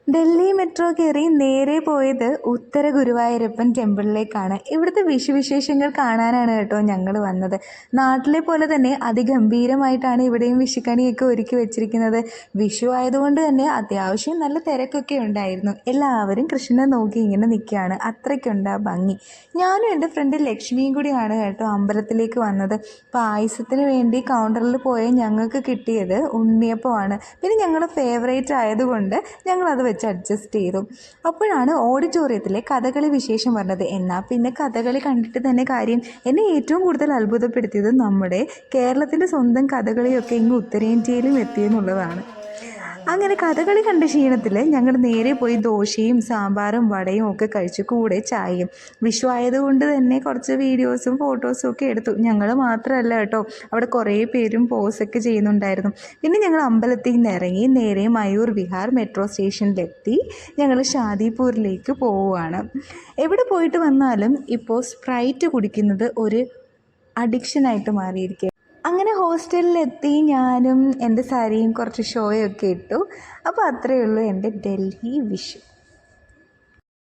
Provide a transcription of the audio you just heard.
Delhi metro കയറി നേരെ പോയത് ഉത്തര ഗുരുവായൂരപ്പൻ ടെമ്പിളിലേക്കാണ്. ഇവിടുത്തെ വിശേഷങ്ങൾ കാണാനാണ് കേട്ടോ ഞങ്ങൾ വന്നത്. നാട്ടിലെ പോലെ തന്നെ അതിഗംഭീരമായിട്ടാണ് ഇവിടെയും വിഷുക്കണിയൊക്കെ ഒരുക്കി വെച്ചിരിക്കുന്നത്. വിഷു ആയതുകൊണ്ട് തന്നെ അത്യാവശ്യം നല്ല തിരക്കൊക്കെ ഉണ്ടായിരുന്നു. എല്ലാവരും കൃഷ്ണനെ നോക്കി ഇങ്ങനെ നിൽക്കുകയാണ്. അത്രയ്ക്കുണ്ട് ആ ഭംഗി. ഞാനും എൻ്റെ ഫ്രണ്ട് ലക്ഷ്മിയും കൂടിയാണ് കേട്ടോ അമ്പലത്തിലേക്ക് വന്നത്. പായസത്തിന് വേണ്ടി കൗണ്ടറിൽ പോയ ഞങ്ങൾക്ക് കിട്ടിയത് ഉണ്ണിയപ്പമാണ്. പിന്നെ ഞങ്ങളുടെ ഫേവറേറ്റ് ആയതുകൊണ്ട് ഞങ്ങളത് വെച്ച് അഡ്ജസ്റ്റ് ചെയ്തു. അപ്പോഴാണ് ഓഡിറ്റോറിയത്തിലെ കഥകളി വിശേഷം പറഞ്ഞത്. എന്നാൽ പിന്നെ കഥകളി കണ്ടിട്ട് തന്നെ കാര്യം. എന്നെ ഏറ്റവും കൂടുതൽ അത്ഭുതപ്പെടുത്തിയത് നമ്മുടെ കേരളത്തിൻ്റെ സ്വന്തം കഥകളിയൊക്കെ ഇങ്ങ് ഉത്തരേന്ത്യയിലും എത്തിയെന്നുള്ളതാണ്. അങ്ങനെ കഥകളി കണ്ട ക്ഷീണത്തിൽ ഞങ്ങൾ നേരെ പോയി ദോശയും സാമ്പാറും വടയും ഒക്കെ കഴിച്ചു, കൂടെ ചായയും. വിഷു ആയതുകൊണ്ട് തന്നെ കുറച്ച് വീഡിയോസും ഫോട്ടോസും ഒക്കെ എടുത്തു. ഞങ്ങൾ മാത്രമല്ല കേട്ടോ, അവിടെ കുറേ പേരും പോസൊക്കെ ചെയ്യുന്നുണ്ടായിരുന്നു. പിന്നെ ഞങ്ങൾ അമ്പലത്തിൽ നിന്ന് ഇറങ്ങി നേരെ മയൂർ വിഹാർ മെട്രോ സ്റ്റേഷനിലെത്തി. ഞങ്ങൾ ഷാദിപൂരിലേക്ക് പോവുകയാണ്. എവിടെ പോയിട്ട് വന്നാലും ഇപ്പോൾ സ്പ്രൈറ്റ് കുടിക്കുന്നത് ഒരു അഡിക്ഷനായിട്ട് മാറിയിരിക്കുക. അങ്ങനെ ഹോസ്റ്റലിലെത്തി ഞാനും എൻ്റെ സാരിയും കുറച്ച് ഷോയൊക്കെ ഇട്ടു. അപ്പോൾ അത്രയേ ഉള്ളൂ എൻ്റെ ഡൽഹി വിഷു.